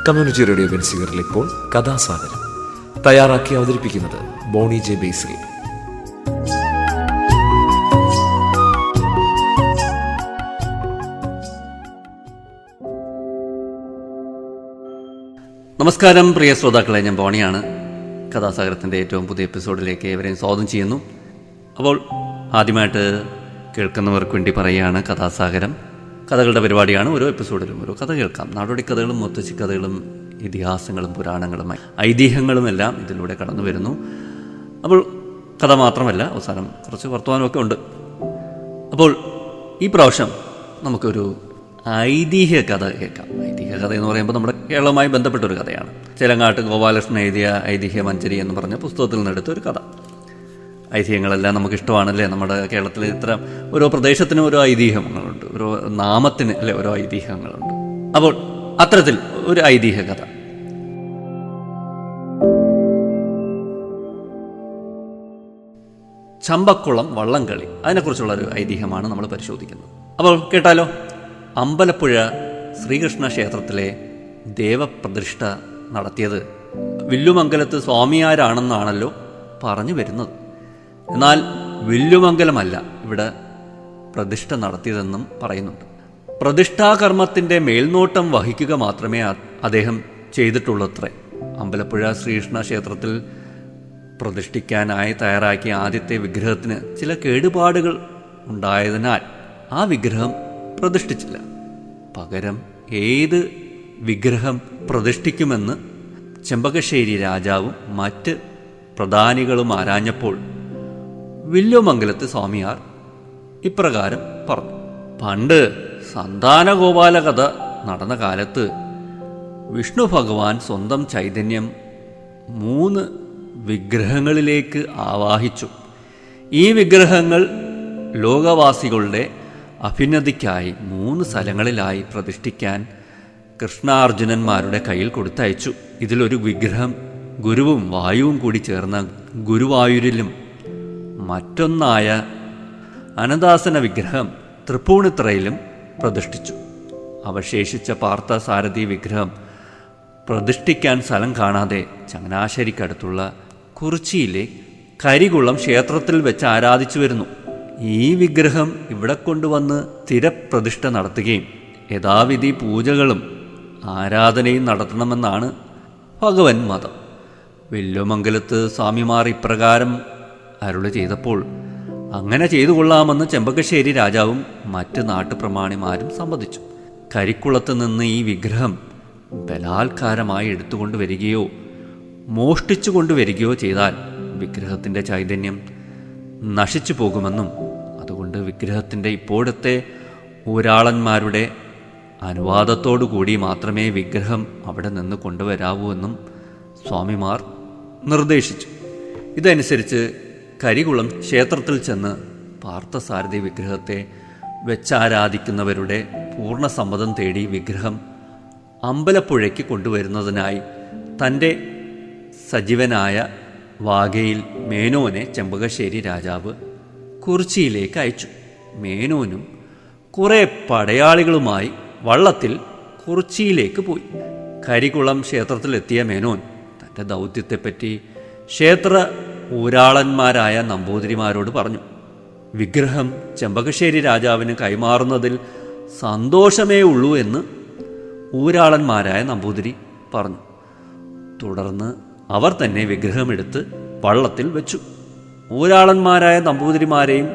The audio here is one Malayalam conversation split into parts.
കമ്മ്യൂണിറ്റി റേഡിയോ ബെൻസിഗറിൽ ഇപ്പോൾ കഥാസാഗരം തയ്യാറാക്കി അവതരിപ്പിക്കുന്നത് ബോണി ജെ ബേസിൽ. നമസ്കാരം പ്രിയ ശ്രോതാക്കളെ, ഞാൻ ബോണിയാണ്. കഥാസാഗരത്തിൻ്റെ ഏറ്റവും പുതിയ എപ്പിസോഡിലേക്ക് ഏവരെയും സ്വാഗതം ചെയ്യുന്നു. അപ്പോൾ ആദ്യമായിട്ട് കേൾക്കുന്നവർക്ക് വേണ്ടി പറയുകയാണ്, കഥാസാഗരം കഥകളുടെ പരിപാടിയാണ്. ഓരോ എപ്പിസോഡിലും ഓരോ കഥ കേൾക്കാം. നാടോടി കഥകളും മുത്തശ്ശി കഥകളും ഇതിഹാസങ്ങളും പുരാണങ്ങളും ഐതിഹ്യങ്ങളും എല്ലാം ഇതിലൂടെ കടന്നു വരുന്നു. അപ്പോൾ കഥ മാത്രമല്ല, അവസാനം കുറച്ച് വർത്തമാനമൊക്കെ ഉണ്ട്. അപ്പോൾ ഈ പ്രാവശ്യം നമുക്കൊരു ഐതിഹ്യ കഥ കേൾക്കാം. ഐതിഹ്യ കഥ എന്ന് പറയുമ്പോൾ നമ്മുടെ കേരളവുമായി ബന്ധപ്പെട്ടൊരു കഥയാണ്. ചേലങ്ങാട്ട് ഗോപാലകൃഷ്ണൻ എഴുതിയ ഐതിഹ്യ മഞ്ചരി എന്ന് പറഞ്ഞ പുസ്തകത്തിൽ നിന്നെടുത്ത ഒരു കഥ. ഐതിഹ്യങ്ങളെല്ലാം നമുക്കിഷ്ടമാണല്ലേ. നമ്മുടെ കേരളത്തിൽ ഇത്തരം ഓരോ പ്രദേശത്തിനും ഓരോ ഐതിഹ്യങ്ങളുണ്ട്, ഓരോ നാമത്തിന് അല്ലെ ഓരോ ഐതിഹ്യങ്ങളുണ്ട്. അപ്പോൾ അത്തരത്തിൽ ഒരു ഐതിഹ്യ കഥ. ചമ്പക്കുളം വള്ളംകളി, അതിനെക്കുറിച്ചുള്ള ഒരു ഐതിഹ്യമാണ് നമ്മൾ പരിശോധിക്കുന്നത്. അപ്പോൾ കേട്ടാലോ. അമ്പലപ്പുഴ ശ്രീകൃഷ്ണ ക്ഷേത്രത്തിലെ ദേവപ്രതിഷ്ഠ നടത്തിയത് വില്ലുമംഗലത്ത് സ്വാമിയാരാണെന്നാണല്ലോ പറഞ്ഞു വരുന്നത്. എന്നാൽ വില്ലുമംഗലമല്ല ഇവിടെ പ്രതിഷ്ഠ നടത്തിയതെന്നും പറയുന്നുണ്ട്. പ്രതിഷ്ഠാകർമ്മത്തിൻ്റെ മേൽനോട്ടം വഹിക്കുക മാത്രമേ അദ്ദേഹം ചെയ്തിട്ടുള്ളത്രേ. അമ്പലപ്പുഴ ശ്രീകൃഷ്ണ ക്ഷേത്രത്തിൽ പ്രതിഷ്ഠിക്കാനായി തയ്യാറാക്കിയ ആദ്യത്തെ വിഗ്രഹത്തിന് ചില കേടുപാടുകൾ ഉണ്ടായതിനാൽ ആ വിഗ്രഹം പ്രതിഷ്ഠിച്ചില്ല. പകരം ഏത് വിഗ്രഹം പ്രതിഷ്ഠിക്കുമെന്ന് ചെമ്പകശ്ശേരി രാജാവും മറ്റ് പ്രധാനികളും ആരാഞ്ഞപ്പോൾ വില്ലുമംഗലത്ത് സ്വാമിയാർ ഇപ്രകാരം പറഞ്ഞു. പണ്ട് സന്താനഗോപാല കഥ നടന്ന കാലത്ത് വിഷ്ണു ഭഗവാൻ സ്വന്തം ചൈതന്യം 3 വിഗ്രഹങ്ങളിലേക്ക് ആവാഹിച്ചു. ഈ വിഗ്രഹങ്ങൾ ലോകവാസികളുടെ അഭ്യുന്നതിക്കായി 3 സ്ഥലങ്ങളിലായി പ്രതിഷ്ഠിക്കാൻ കൃഷ്ണാർജുനന്മാരുടെ കയ്യിൽ കൊടുത്തയച്ചു. ഇതിലൊരു വിഗ്രഹം ഗുരുവും വായുവും കൂടി ചേർന്ന ഗുരുവായൂരിലും മറ്റൊന്നായ അനദാസന വിഗ്രഹം തൃപ്പൂണിത്തറയിലും പ്രതിഷ്ഠിച്ചു. അവശേഷിച്ച പാർത്ഥസാരഥി വിഗ്രഹം പ്രതിഷ്ഠിക്കാൻ സ്ഥലം കാണാതെ ചങ്ങനാശ്ശേരിക്കടുത്തുള്ള കുറിച്ചിയിലെ കരികുളം ക്ഷേത്രത്തിൽ വെച്ച് ആരാധിച്ചു വരുന്നു. ഈ വിഗ്രഹം ഇവിടെ കൊണ്ടുവന്ന് സ്ഥിരപ്രതിഷ്ഠ നടത്തുകയും യഥാവിധി പൂജകളും ആരാധനയും നടത്തണമെന്നാണ് ഭഗവൻ മതം. വില്ലുമംഗലത്ത് സ്വാമിമാർ ഇപ്രകാരം അരുളി ചെയ്തപ്പോൾ അങ്ങനെ ചെയ്തു കൊള്ളാമെന്ന് ചെമ്പകശ്ശേരി രാജാവും മറ്റ് നാട്ടുപ്രമാണിമാരും സമ്മതിച്ചു. കരിക്കുളത്ത് നിന്ന് ഈ വിഗ്രഹം ബലാത്കാരമായി എടുത്തുകൊണ്ടുവരികയോ മോഷ്ടിച്ചു കൊണ്ടുവരികയോ ചെയ്താൽ വിഗ്രഹത്തിൻ്റെ ചൈതന്യം നശിച്ചു പോകുമെന്നും അതുകൊണ്ട് വിഗ്രഹത്തിൻ്റെ ഇപ്പോഴത്തെ ഊരാളന്മാരുടെ അനുവാദത്തോടു കൂടി മാത്രമേ വിഗ്രഹം അവിടെ നിന്ന് കൊണ്ടുവരാവൂ എന്നും സ്വാമിമാർ നിർദ്ദേശിച്ചു. ഇതനുസരിച്ച് കരികുളം ക്ഷേത്രത്തിൽ ചെന്ന് പാർത്ഥസാരഥി വിഗ്രഹത്തെ വെച്ചാരാധിക്കുന്നവരുടെ പൂർണ്ണ സമ്മതം തേടി വിഗ്രഹം അമ്പലപ്പുഴയ്ക്ക് കൊണ്ടുവരുന്നതിനായി തൻ്റെ സജീവനായ വാഗയിൽ മേനോനെ ചെമ്പകശ്ശേരി രാജാവ് കുറിച്ചിയിലേക്ക് അയച്ചു. മേനോനും കുറേ പടയാളികളുമായി വള്ളത്തിൽ കുറിച്ചിയിലേക്ക് പോയി. കരികുളം ക്ഷേത്രത്തിലെത്തിയ മേനോൻ തൻ്റെ ദൗത്യത്തെപ്പറ്റി ക്ഷേത്ര ഊരാളന്മാരായ നമ്പൂതിരിമാരോട് പറഞ്ഞു. വിഗ്രഹം ചെമ്പകശ്ശേരി രാജാവിന് കൈമാറുന്നതിൽ സന്തോഷമേ ഉള്ളൂ എന്ന് ഊരാളന്മാരായ നമ്പൂതിരി പറഞ്ഞു. തുടർന്ന് അവർ തന്നെ വിഗ്രഹമെടുത്ത് വള്ളത്തിൽ വെച്ചു. ഊരാളന്മാരായ നമ്പൂതിരിമാരെയും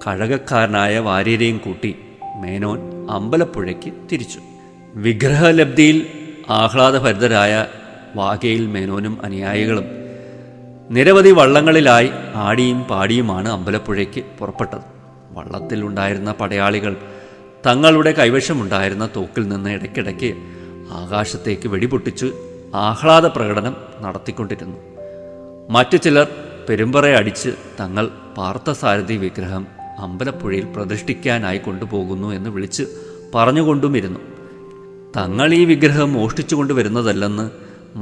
കഴകക്കാരനായ വാര്യരെയും കൂട്ടി മേനോൻ അമ്പലപ്പുഴയ്ക്ക് തിരിച്ചു. വിഗ്രഹലബ്ധിയിൽ ആഹ്ലാദഭരിതരായ വാഗയിൽ മേനോനും അനുയായികളും നിരവധി വള്ളങ്ങളിലായി ആടിയും പാടിയുമാണ് അമ്പലപ്പുഴയ്ക്ക് പുറപ്പെട്ടത്. വള്ളത്തിലുണ്ടായിരുന്ന പടയാളികൾ തങ്ങളുടെ കൈവശമുണ്ടായിരുന്ന തോക്കിൽ നിന്ന് ഇടയ്ക്കിടയ്ക്ക് ആകാശത്തേക്ക് വെടിപൊട്ടിച്ച് ആഹ്ലാദ പ്രകടനം നടത്തിക്കൊണ്ടിരുന്നു. മറ്റു ചിലർ പെരുമ്പറ അടിച്ച് തങ്ങൾ പാർത്ഥസാരഥി വിഗ്രഹം അമ്പലപ്പുഴയിൽ പ്രതിഷ്ഠിക്കാനായി കൊണ്ടുപോകുന്നു എന്ന് വിളിച്ച് പറഞ്ഞുകൊണ്ടുമിരുന്നു. തങ്ങൾ ഈ വിഗ്രഹം മോഷ്ടിച്ചു കൊണ്ടുവരുന്നതല്ലെന്ന്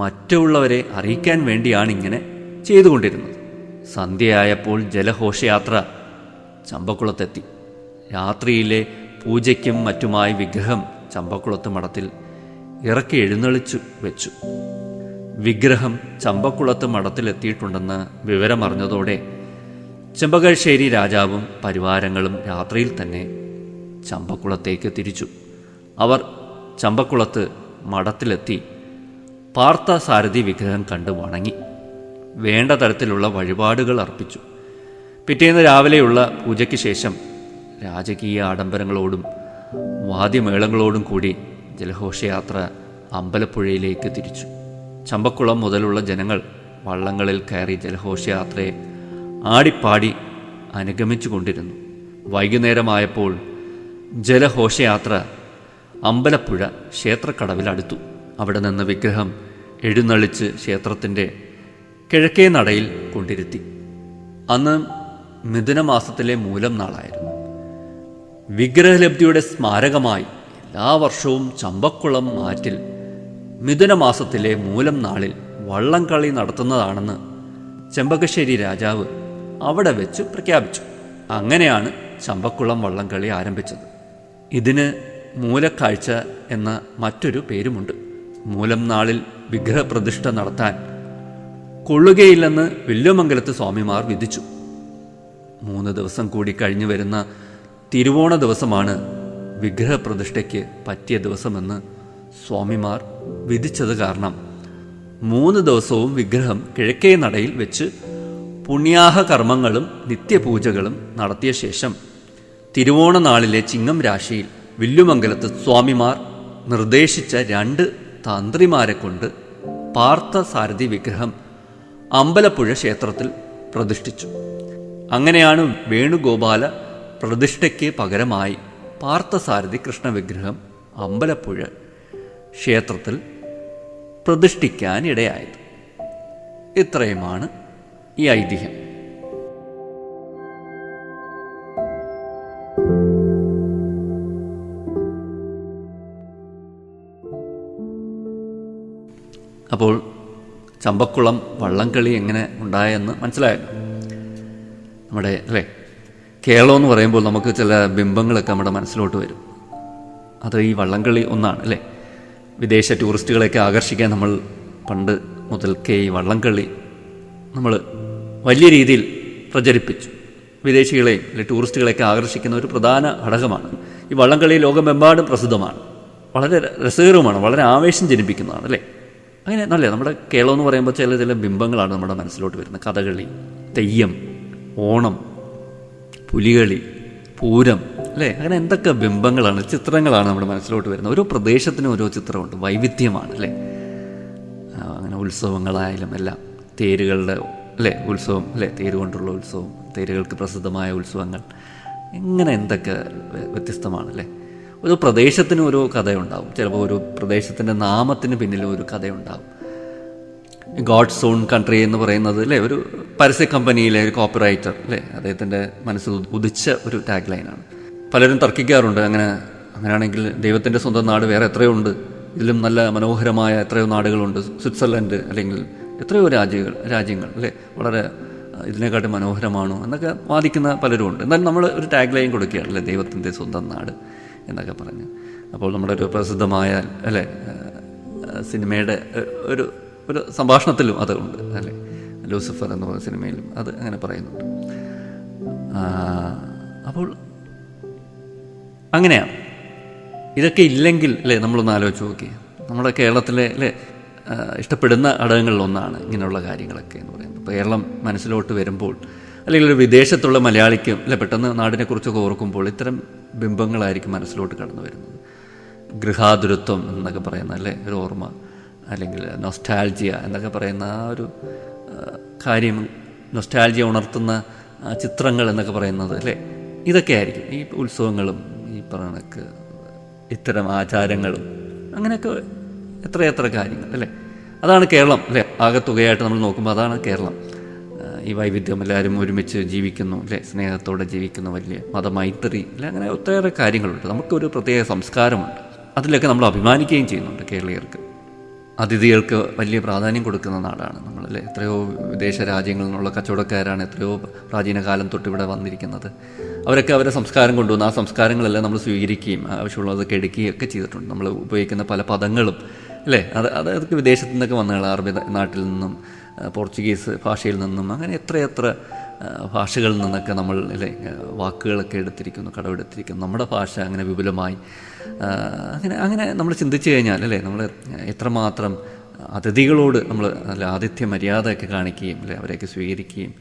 മറ്റുള്ളവരെ അറിയിക്കാൻ വേണ്ടിയാണ് ഇങ്ങനെ ചെയ്തുകൊണ്ടിരുന്നത്. സന്ധ്യയായപ്പോൾ ജലഘോഷയാത്ര ചമ്പക്കുളത്തെത്തി. രാത്രിയിലെ പൂജയ്ക്കും മറ്റുമായി വിഗ്രഹം ചമ്പക്കുളത്ത് മഠത്തിൽ ഇറക്കി എഴുന്നള്ളിച്ചു വെച്ചു. വിഗ്രഹം ചമ്പക്കുളത്ത് മഠത്തിലെത്തിയിട്ടുണ്ടെന്ന് വിവരമറിഞ്ഞതോടെ ചെമ്പകശ്ശേരി രാജാവും പരിവാരങ്ങളും രാത്രിയിൽ തന്നെ ചമ്പക്കുളത്തേക്ക് തിരിച്ചു. അവർ ചമ്പക്കുളത്ത് മഠത്തിലെത്തി പാർത്ഥസാരഥി വിഗ്രഹം കണ്ട് വണങ്ങി വേണ്ട തരത്തിലുള്ള വഴിപാടുകൾ അർപ്പിച്ചു. പിറ്റേന്ന് രാവിലെയുള്ള പൂജയ്ക്ക് ശേഷം രാജകീയ ആഡംബരങ്ങളോടും വാദ്യമേളങ്ങളോടും കൂടി ജലഘോഷയാത്ര അമ്പലപ്പുഴയിലേക്ക് തിരിച്ചു. ചമ്പക്കുളം മുതലുള്ള ജനങ്ങൾ വള്ളങ്ങളിൽ കയറി ജലഘോഷയാത്രയെ ആടിപ്പാടി അനുഗമിച്ചു കൊണ്ടിരുന്നു. വൈകുന്നേരമായപ്പോൾ ജലഘോഷയാത്ര അമ്പലപ്പുഴ ക്ഷേത്രക്കടവിലടുത്തു. അവിടെ നിന്ന് വിഗ്രഹം എഴുന്നള്ളിച്ച് ക്ഷേത്രത്തിൻ്റെ കിഴക്കേ നടയിൽ കൊണ്ടിരുത്തി. അന്ന് മിഥുനമാസത്തിലെ മൂലം നാളായിരുന്നു. വിഗ്രഹലബ്ധിയുടെ സ്മാരകമായി എല്ലാ വർഷവും ചമ്പക്കുളം ആറ്റിൽ മിഥുനമാസത്തിലെ മൂലം നാളിൽ വള്ളംകളി നടത്തുന്നതാണെന്ന് ചെമ്പകശ്ശേരി രാജാവ് അവിടെ വെച്ച് പ്രഖ്യാപിച്ചു. അങ്ങനെയാണ് ചമ്പക്കുളം വള്ളംകളി ആരംഭിച്ചത്. ഇതിന് മൂലക്കാഴ്ച എന്ന മറ്റൊരു പേരുമുണ്ട്. മൂലം നാളിൽ വിഗ്രഹപ്രതിഷ്ഠ നടത്താൻ കൊള്ളുകയില്ലെന്ന് വില്വമംഗലത്ത് സ്വാമിമാർ വിധിച്ചു. 3 ദിവസം കൂടി കഴിഞ്ഞു വരുന്ന തിരുവോണ ദിവസമാണ് വിഗ്രഹപ്രതിഷ്ഠയ്ക്ക് പറ്റിയ ദിവസമെന്ന് സ്വാമിമാർ വിധിച്ചത് കാരണം 3 ദിവസവും വിഗ്രഹം കിഴക്കേ നടയിൽ വെച്ച് പുണ്യാഹ കർമ്മങ്ങളും നിത്യപൂജകളും നടത്തിയ ശേഷം തിരുവോണ നാളിലെ ചിങ്ങം രാശിയിൽ വില്ലുമംഗലത്ത് സ്വാമിമാർ നിർദ്ദേശിച്ച 2 തന്ത്രിമാരെ കൊണ്ട് പാർത്ഥസാരഥി വിഗ്രഹം അമ്പലപ്പുഴ ക്ഷേത്രത്തിൽ പ്രതിഷ്ഠിച്ചു. അങ്ങനെയാണ് വേണുഗോപാല പ്രതിഷ്ഠയ്ക്ക് പകരമായി പാർത്ഥസാരഥി കൃഷ്ണവിഗ്രഹം അമ്പലപ്പുഴ ക്ഷേത്രത്തിൽ പ്രതിഷ്ഠിക്കാനിടയായത്. ഇത്രയുമാണ് ഈ ഐതിഹ്യം. അപ്പോൾ ചമ്പക്കുളം വള്ളംകളി എങ്ങനെ ഉണ്ടായെന്ന് മനസ്സിലായല്ലോ. നമ്മുടെ അല്ലേ കേരളം എന്ന് പറയുമ്പോൾ നമുക്ക് ചില ബിംബങ്ങളൊക്കെ നമ്മുടെ മനസ്സിലോട്ട് വരും. അത് ഈ വള്ളംകളി ഒന്നാണ് അല്ലേ. വിദേശ ടൂറിസ്റ്റുകളെയൊക്കെ ആകർഷിക്കാൻ നമ്മൾ പണ്ട് മുതൽക്കേ ഈ വള്ളംകളി നമ്മൾ വലിയ രീതിയിൽ പ്രചരിപ്പിച്ചു. വിദേശികളെയും അല്ലെ ടൂറിസ്റ്റുകളെയൊക്കെ ആകർഷിക്കുന്ന ഒരു പ്രധാന ഘടകമാണ് ഈ വള്ളംകളി. ലോകമെമ്പാടും പ്രസിദ്ധമാണ്, വളരെ രസകരവുമാണ്, വളരെ ആവേശം ജനിപ്പിക്കുന്നതാണ് അല്ലേ. അങ്ങനെ നല്ല നമ്മുടെ കേരളം എന്ന് പറയുമ്പോൾ ചില ബിംബങ്ങളാണ് നമ്മുടെ മനസ്സിലോട്ട് വരുന്നത്. കഥകളി, തെയ്യം, ഓണം, പുലികളി, പൂരം അല്ലേ. അങ്ങനെ എന്തൊക്കെ ബിംബങ്ങളാണ്, ചിത്രങ്ങളാണ് നമ്മുടെ മനസ്സിലോട്ട് വരുന്നത്. ഓരോ പ്രദേശത്തിനും ഓരോ ചിത്രമുണ്ട്, വൈവിധ്യമാണ് അല്ലേ. അങ്ങനെ ഉത്സവങ്ങളായാലും എല്ലാം, തേരുകളുടെ അല്ലേ ഉത്സവം അല്ലേ, തേര് കൊണ്ടുള്ള ഉത്സവം, തേരുകൾക്ക് പ്രസിദ്ധമായ ഉത്സവങ്ങൾ, ഇങ്ങനെ എന്തൊക്കെ വ്യത്യസ്തമാണ് അല്ലേ. ഓരോ പ്രദേശത്തിനും ഓരോ കഥയുണ്ടാവും. ചിലപ്പോൾ ഒരു പ്രദേശത്തിൻ്റെ നാമത്തിന് പിന്നിൽ ഒരു കഥയുണ്ടാവും. ഗോഡ്സ് ഓൺ കൺട്രി എന്ന് പറയുന്നത് അല്ലേ ഒരു പരസ്യ കമ്പനിയിലെ ഒരു കോപ്പിറൈറ്റർ അല്ലേ, അദ്ദേഹത്തിൻ്റെ മനസ്സിൽ ഉദിച്ച ഒരു ടാഗ് ലൈനാണ്. പലരും തർക്കിക്കാറുണ്ട്, അങ്ങനെയാണെങ്കിൽ ദൈവത്തിൻ്റെ സ്വന്തം നാട് വേറെ എത്രയോ ഉണ്ട്, ഇതിലും നല്ല മനോഹരമായ എത്രയോ നാടുകളുണ്ട്, സ്വിറ്റ്സർലൻഡ് അല്ലെങ്കിൽ എത്രയോ രാജ്യങ്ങൾ അല്ലേ, വളരെ ഇതിനെക്കാട്ടി മനോഹരമാണോ എന്നൊക്കെ വാദിക്കുന്ന പലരും ഉണ്ട്. എന്നാൽ നമ്മൾ ഒരു ടാഗ് ലൈൻ കൊടുക്കുകയാണ് അല്ലേ, ദൈവത്തിൻ്റെ സ്വന്തം നാട് എന്നൊക്കെ പറഞ്ഞ്. അപ്പോൾ നമ്മുടെ ഒരു പ്രസിദ്ധമായ അല്ലേ സിനിമയുടെ ഒരു സംഭാഷണത്തിലും അതുണ്ട് അല്ലേ, ലൂസിഫർ എന്ന് പറയുന്ന സിനിമയിലും അത് അങ്ങനെ പറയുന്നുണ്ട്. അപ്പോൾ അങ്ങനെയാണ്. ഇതൊക്കെ ഇല്ലെങ്കിൽ അല്ലേ നമ്മളൊന്ന് ആലോചിച്ച് നോക്കി, നമ്മുടെ കേരളത്തിലെ അല്ലേ ഇഷ്ടപ്പെടുന്ന ഘടകങ്ങളിലൊന്നാണ് ഇങ്ങനെയുള്ള കാര്യങ്ങളൊക്കെ എന്ന് പറയുന്നത്. ഇപ്പോൾ കേരളം മനസ്സിലോട്ട് വരുമ്പോൾ അല്ലെങ്കിൽ ഒരു വിദേശത്തുള്ള മലയാളിക്കും അല്ലെ പെട്ടെന്ന് നാടിനെക്കുറിച്ചൊക്കെ ഓർക്കുമ്പോൾ ഇത്തരം ബിംബങ്ങളായിരിക്കും മനസ്സിലോട്ട് കടന്നു വരുന്നത്. ഗൃഹാതുരത്വം എന്നൊക്കെ പറയുന്ന അല്ലേ ഒരു ഓർമ്മ, അല്ലെങ്കിൽ നൊസ്റ്റാൾജിയ എന്നൊക്കെ പറയുന്ന ആ ഒരു കാര്യം, നൊസ്റ്റാൾജിയ ഉണർത്തുന്ന ചിത്രങ്ങൾ എന്നൊക്കെ പറയുന്നത് അല്ലേ, ഇതൊക്കെ ആയിരിക്കും ഈ ഉത്സവങ്ങളും ഈ പറഞ്ഞ ഇത്തരം ആചാരങ്ങളും അങ്ങനെയൊക്കെ എത്രയെത്ര കാര്യങ്ങൾ അല്ലേ. അതാണ് കേരളം അല്ലേ. ആകെത്തുകയായിട്ട് നമ്മൾ നോക്കുമ്പോൾ അതാണ് കേരളം. ഈ വൈവിധ്യം, എല്ലാവരും ഒരുമിച്ച് ജീവിക്കുന്നു അല്ലേ, സ്നേഹത്തോടെ ജീവിക്കുന്ന വലിയ മതമൈത്രി അല്ലെ, അങ്ങനെ ഒട്ടേറെ കാര്യങ്ങളുണ്ട്. നമുക്കൊരു പ്രത്യേക സംസ്കാരമുണ്ട്, അതിലൊക്കെ നമ്മൾ അഭിമാനിക്കുകയും ചെയ്യുന്നുണ്ട് കേരളീയർക്ക്. അതിഥികൾക്ക് വലിയ പ്രാധാന്യം കൊടുക്കുന്ന നാടാണ് നമ്മളല്ലേ. എത്രയോ വിദേശ രാജ്യങ്ങളിൽ നിന്നുള്ള കച്ചവടക്കാരാണ് എത്രയോ പ്രാചീന കാലം തൊട്ട് ഇവിടെ വന്നിരിക്കുന്നത്. അവരൊക്കെ അവരുടെ സംസ്കാരം കൊണ്ടുവന്ന് ആ സംസ്കാരങ്ങളെല്ലാം നമ്മൾ സ്വീകരിക്കുകയും ആവശ്യമുള്ളതൊക്കെ എടുക്കുകയും ഒക്കെ ചെയ്തിട്ടുണ്ട്. നമ്മൾ ഉപയോഗിക്കുന്ന പല പദങ്ങളും അല്ലേ, അതൊക്കെ വിദേശത്തു നിന്നൊക്കെ വന്നതാണ്. അറബി നാട്ടിൽ നിന്നും പോർച്ചുഗീസ് ഭാഷയിൽ നിന്നും അങ്ങനെ എത്രയെത്ര ഭാഷകളിൽ നിന്നൊക്കെ നമ്മൾ അല്ലേ വാക്കുകളൊക്കെ എടുത്തിരിക്കുന്നു, കടമെടുത്തിരിക്കുന്നു. നമ്മുടെ ഭാഷ അങ്ങനെ വിപുലമായി അങ്ങനെ നമ്മൾ ചിന്തിച്ചു കഴിഞ്ഞാൽ അല്ലേ, നമ്മൾ എത്രമാത്രം അതിഥികളോട് നമ്മൾ നല്ല ആതിഥ്യ മര്യാദയൊക്കെ കാണിക്കുകയും അല്ലേ അവരെയൊക്കെ സ്വീകരിക്കുകയും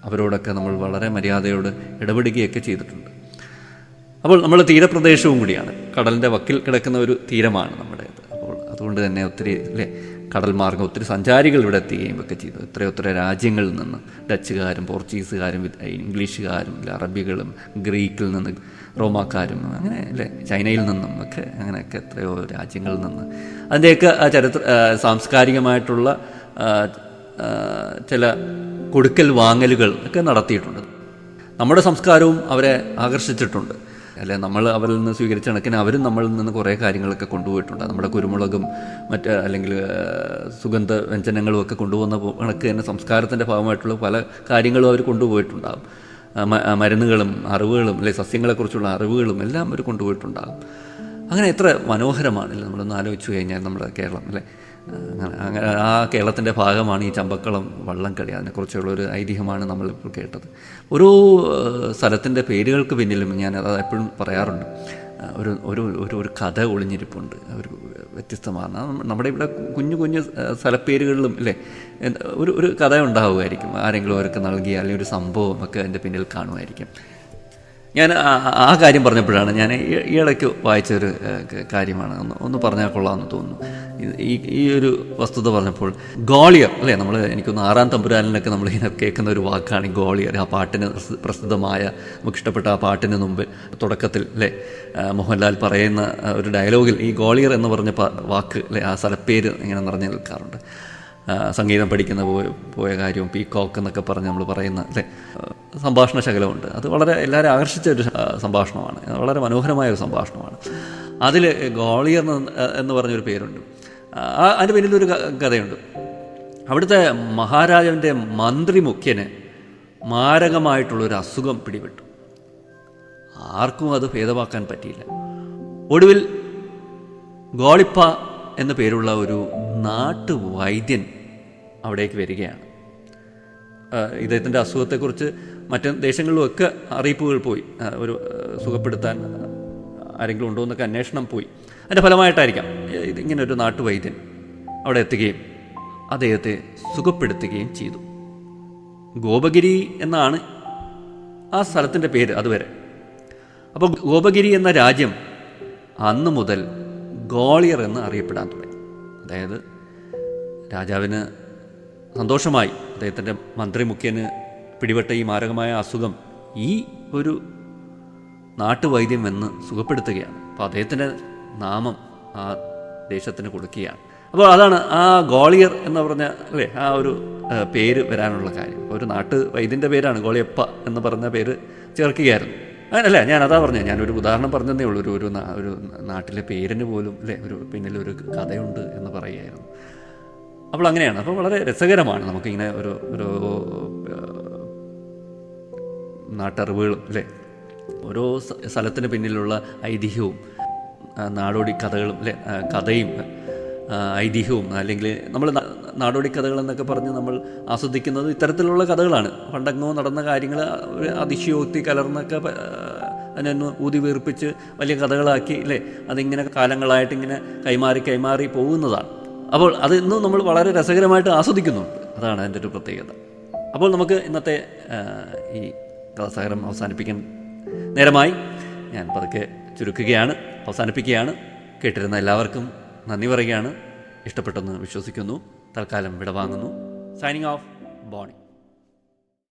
അവരോടൊക്കെ നമ്മൾ വളരെ മര്യാദയോട് ഇടപെടുകയൊക്കെ ചെയ്തിട്ടുണ്ട്. അപ്പോൾ നമ്മൾ തീരപ്രദേശവും കൂടിയാണ്, കടലിൻ്റെ വക്കിൽ കിടക്കുന്ന ഒരു തീരമാണ് നമ്മുടേത്. അപ്പോൾ അതുകൊണ്ട് തന്നെ ഒത്തിരി അല്ലേ കടൽ മാർഗം ഒത്തിരി സഞ്ചാരികൾ ഇവിടെ എത്തുകയും ഒക്കെ ചെയ്തു. എത്രയൊത്തിരി രാജ്യങ്ങളിൽ നിന്ന് ഡച്ചുകാരും പോർച്ചുഗീസുകാരും ഇംഗ്ലീഷുകാരും അറബികളും ഗ്രീക്കിൽ നിന്ന് റോമാക്കാരും അങ്ങനെ അല്ലേ ചൈനയിൽ നിന്നും ഒക്കെ അങ്ങനെയൊക്കെ എത്രയോ രാജ്യങ്ങളിൽ നിന്ന് അതിൻ്റെയൊക്കെ സാംസ്കാരികമായിട്ടുള്ള ചില കൊടുക്കൽ വാങ്ങലുകൾ ഒക്കെ നടത്തിയിട്ടുണ്ട്. നമ്മുടെ സംസ്കാരവും അവരെ ആകർഷിച്ചിട്ടുണ്ട് അല്ലെ. നമ്മൾ അവരിൽ നിന്ന് സ്വീകരിച്ച കണക്കിന് അവരും നമ്മളിൽ നിന്ന് കുറേ കാര്യങ്ങളൊക്കെ കൊണ്ടുപോയിട്ടുണ്ട്. നമ്മുടെ കുരുമുളകും അല്ലെങ്കിൽ സുഗന്ധ വ്യഞ്ജനങ്ങളും ഒക്കെ കൊണ്ടുപോകുന്ന കണക്ക് തന്നെ സംസ്കാരത്തിൻ്റെ ഭാഗമായിട്ടുള്ള പല കാര്യങ്ങളും അവർ കൊണ്ടുപോയിട്ടുണ്ടാകും. മരുന്നുകളും അറിവുകളും അല്ലെ സസ്യങ്ങളെക്കുറിച്ചുള്ള അറിവുകളും എല്ലാം അവർ കൊണ്ടുപോയിട്ടുണ്ടാകും. അങ്ങനെ എത്ര മനോഹരമാണല്ലേ നമ്മളൊന്ന് ആലോചിച്ച് കഴിഞ്ഞാൽ നമ്മുടെ കേരളം അല്ലേ. അങ്ങനെ ആ കേരളത്തിൻ്റെ ഭാഗമാണ് ഈ ചമ്പക്കുളം വള്ളംകളി. അതിനെക്കുറിച്ചുള്ള ഒരു ഐതിഹ്യമാണ് നമ്മളിപ്പോൾ കേട്ടത്. ഓരോ സ്ഥലത്തിൻ്റെ പേരുകൾക്ക് പിന്നിലും ഞാൻ അത് എപ്പോഴും പറയാറുണ്ട്, ഒരു കഥ ഒളിഞ്ഞിരിപ്പുണ്ട്, ഒരു വ്യത്യസ്തമാണ്. നമ്മുടെ ഇവിടെ കുഞ്ഞു കുഞ്ഞു സ്ഥലപ്പേരുകളിലും അല്ലേ ഒരു കഥ ഉണ്ടാവുമായിരിക്കും. ആരെങ്കിലും അവർക്ക് നൽകിയ അല്ലെങ്കിൽ ഒരു സംഭവം ഒക്കെ അതിൻ്റെ പിന്നിൽ കാണുമായിരിക്കും. ഞാൻ ആ കാര്യം പറഞ്ഞപ്പോഴാണ് ഞാൻ ഈയിടയ്ക്ക് വായിച്ചൊരു കാര്യമാണ്, ഒന്ന് പറഞ്ഞാൽ കൊള്ളാമെന്ന് തോന്നുന്നു. ഈ ഒരു വസ്തുത പറഞ്ഞപ്പോൾ ഗോളിയർ അല്ലേ, എനിക്കൊന്ന് 6-ാം തമ്പുരാനിലൊക്കെ നമ്മളിങ്ങനെ കേൾക്കുന്ന ഒരു വാക്കാണ് ഈ ഗോളിയർ. ആ പാട്ടിന് പ്രസിദ്ധമായ നമുക്കിഷ്ടപ്പെട്ട ആ പാട്ടിന് മുമ്പ് തുടക്കത്തിൽ അല്ലേ മോഹൻലാൽ പറയുന്ന ഒരു ഡയലോഗിൽ ഈ ഗോളിയർ എന്ന് പറഞ്ഞ വാക്ക് അല്ലേ ആ സ്ഥലപ്പേര് ഇങ്ങനെ നിറഞ്ഞു നിൽക്കാറുണ്ട്. സംഗീതം പഠിക്കുന്ന പോയ കാര്യവും പീകോക്ക് എന്നൊക്കെ പറഞ്ഞ് നമ്മൾ പറയുന്ന അല്ലേ സംഭാഷണ ശകലമുണ്ട്. അത് വളരെ എല്ലാവരും ആകർഷിച്ച ഒരു സംഭാഷണമാണ്, വളരെ മനോഹരമായ ഒരു സംഭാഷണമാണ്. അതിൽ ഗോളിയർ എന്ന് പറഞ്ഞൊരു പേരുണ്ട്. അതിൻ്റെ പിന്നിലൊരു കഥയുണ്ട്. അവിടുത്തെ മഹാരാജാവിൻ്റെ മന്ത്രി മുഖ്യന് മാരകമായിട്ടുള്ളൊരു അസുഖം പിടിപെട്ടു. ആർക്കും അത് ഭേദമാക്കാൻ പറ്റിയില്ല. ഒടുവിൽ ഗോളിപ്പ എന്ന പേരുള്ള ഒരു നാട്ടുവൈദ്യൻ അവിടേക്ക് വരികയാണ്. ഇദ്ദേഹത്തിൻ്റെ അസുഖത്തെക്കുറിച്ച് മറ്റ് ദേശങ്ങളിലുമൊക്കെ അറിയിപ്പുകൾ പോയി, ഒരു സുഖപ്പെടുത്താൻ ആരെങ്കിലും ഉണ്ടോ എന്നൊക്കെ അന്വേഷണം പോയി. അതിൻ്റെ ഫലമായിട്ടായിരിക്കാം ഇതിങ്ങനെ ഒരു നാട്ടുവൈദ്യൻ അവിടെ എത്തുകയും അദ്ദേഹത്തെ സുഖപ്പെടുത്തുകയും ചെയ്തു. ഗോപഗിരി എന്നാണ് ആ സ്ഥലത്തിൻ്റെ പേര് അതുവരെ. അപ്പോൾ ഗോപഗിരി എന്ന രാജ്യം അന്ന് മുതൽ ഗോളിയർ എന്ന് അറിയപ്പെടാൻ തുടങ്ങി. അതായത് രാജാവിന് സന്തോഷമായി, അദ്ദേഹത്തിൻ്റെ മന്ത്രി മുഖ്യന് പിടിപെട്ട ഈ മാരകമായ അസുഖം ഈ ഒരു നാട്ടുവൈദ്യം എന്ന് സുഖപ്പെടുത്തുകയാണ്. അപ്പോൾ അദ്ദേഹത്തിൻ്റെ നാമം ആ ദേശത്തിന് കൊടുക്കുകയാണ്. അപ്പോൾ അതാണ് ആ ഗോളിയർ എന്ന് പറഞ്ഞ അല്ലേ ആ ഒരു പേര് വരാനുള്ള കാര്യം. ഒരു നാട്ടുവൈദ്യൻ്റെ പേരാണ് ഗോളിയപ്പ എന്ന് പറഞ്ഞ പേര് ചേർക്കുകയായിരുന്നു. അങ്ങനല്ല, ഞാൻ അതാ പറഞ്ഞത്, ഞാനൊരു ഉദാഹരണം പറഞ്ഞതേ ഉള്ളൂ. ഒരു നാട്ടിലെ പേരിന് പോലും അല്ലേ ഒരു പിന്നിലൊരു കഥയുണ്ട് എന്ന് പറയുകയായിരുന്നു. അപ്പോൾ അങ്ങനെയാണ്. അപ്പോൾ വളരെ രസകരമാണ് നമുക്കിങ്ങനെ ഒരു നാട്ടറിവുകളും അല്ലേ ഓരോ സ്ഥലത്തിന് പിന്നിലുള്ള ഐതിഹ്യവും നാടോടി കഥകളും അല്ലേ കഥയും ഐതിഹ്യവും അല്ലെങ്കിൽ നമ്മൾ നാടോടി കഥകളെന്നൊക്കെ പറഞ്ഞ് നമ്മൾ ആസ്വദിക്കുന്നത് ഇത്തരത്തിലുള്ള കഥകളാണ്. പണ്ടെങ്ങോ നടന്ന കാര്യങ്ങൾ അതിശയോക്തി കലർന്നൊക്കെ അതിനൊന്ന് ഊതി വീർപ്പിച്ച് വലിയ കഥകളാക്കി അല്ലേ അതിങ്ങനെ കാലങ്ങളായിട്ടിങ്ങനെ കൈമാറി പോകുന്നതാണ്. അപ്പോൾ അത് ഇന്നും നമ്മൾ വളരെ രസകരമായിട്ട് ആസ്വദിക്കുന്നുണ്ട്. അതാണ് അതിൻ്റെ ഒരു പ്രത്യേകത. അപ്പോൾ നമുക്ക് ഇന്നത്തെ ഈ കഥാസാഗരം അവസാനിപ്പിക്കാൻ നേരമായി. ഞാൻ പതുക്കെ ചുരുക്കുകയാണ്, അവസാനിപ്പിക്കുകയാണ്. കേട്ടിരുന്ന എല്ലാവർക്കും നന്ദി പറയുകയാണ്. ഇഷ്ടപ്പെട്ടെന്ന് വിശ്വസിക്കുന്നു. തൽക്കാലം വിടവാങ്ങുന്നു. Signing off, Boney.